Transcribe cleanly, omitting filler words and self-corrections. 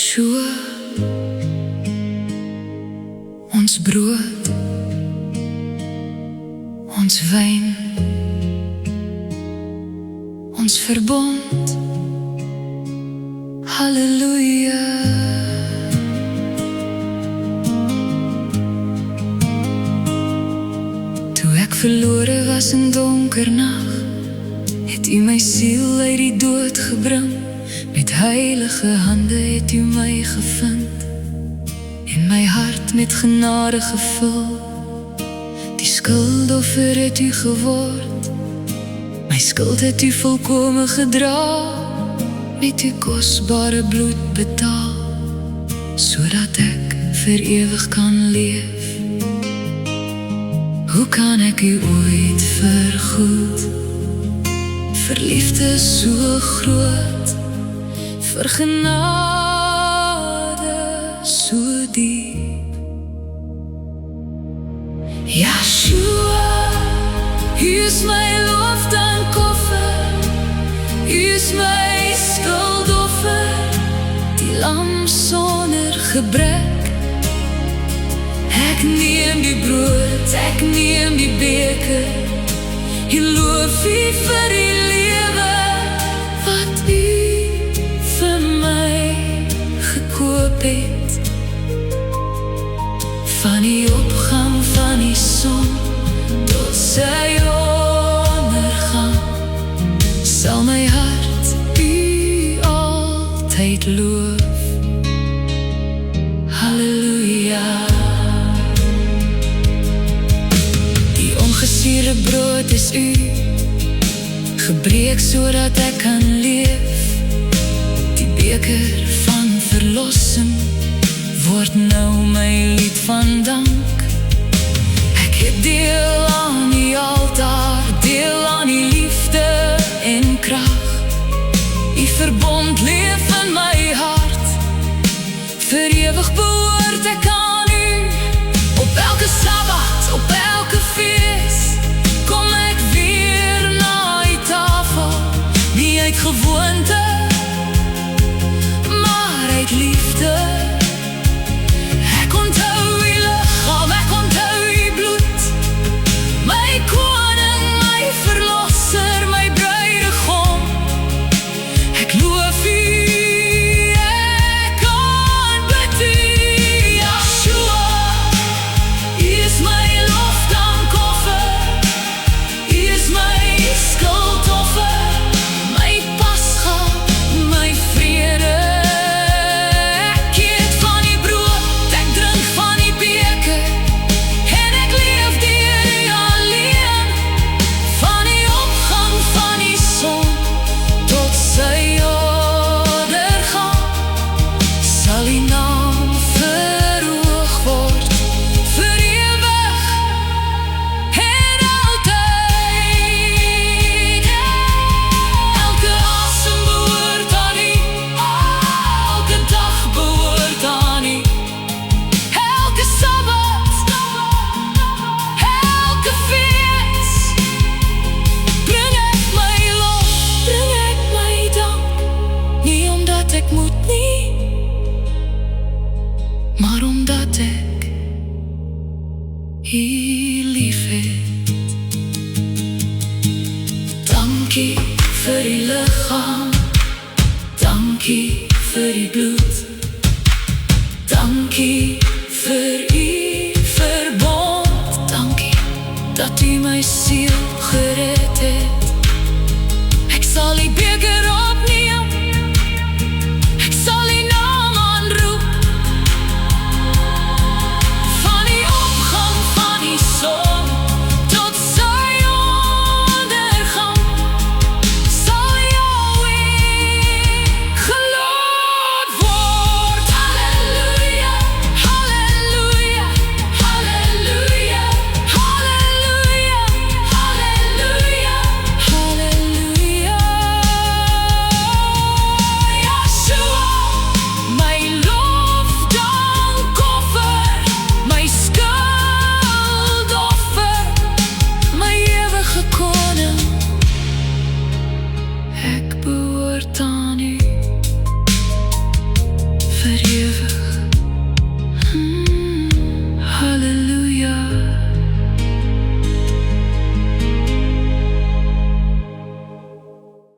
Yeshua, ons brood, ons wyn, ons verbond. Halleluja. Toe ek verlore was in donker nag, het U my siel uit die dood gebring. Met heilige hande het U my gevind, en my hart met genade gevul. Die skuldoffer het U geword, my skuld het U volkome gedra. Met U kosbare bloed betaal, sodat ek vir ewig kan leef. Hoe kan ek U ooit vergoed? Vir liefde so groot, vir genade so diep. Yeshua, U is my lofdankoffer, U is my skuldoffer, die lam sonder gebrek. Ek neem die brood, ek neem die beker, U loof U vir die lewe wat U vir my gekoop het. Van die opgang van die son tot sy ondergang, sal my hart U altyd loof. Halleluja. Die ongesuurde brood is U, gebreek sodat ek kan leef. Die beker van verlossing word nou my lied van dank. Ek het deel aan die altaar, deel aan die liefde en krag. U verbond leef in my hart, vir ewig behoort ek aan U. Op elke Sabbat, op elke fees, kom ek weer na die tafel. Nie uit gewoonte, maar uit liefde. Ek onthou U liggaam, ek onthou U bloed, my koning, my verlosser, my bruidegom. Ek loof U, ek aanbid U. Yeshua, U is my lofdankoffer, U is my skuldoffer, my pasga, my vrede. Ek eet van die brood, ek drink van die beker, en ek leef deur U alleen. Van die opgang van die son tot sy ondergang, sal U naam verhoog word, vir ewig en altyd. Elke asem behoort aan U, elke dag behoort aan U. Elke Sabbat, elke fees, bring ek my lof, bring ek my dank. Nie omdat ek moet nie, maar omdat ek U lief het. Dankie vir die liggaam, dankie vir die bloed, dankie vir U verbond. Dankie dat U my siel gered het. Ek sal die beker opneem, ek sal die naam aanroep. Van die opgang van die son tot sy ondergang, sal Yahweh geloof word. Halleluja, halleluja. vir ewig.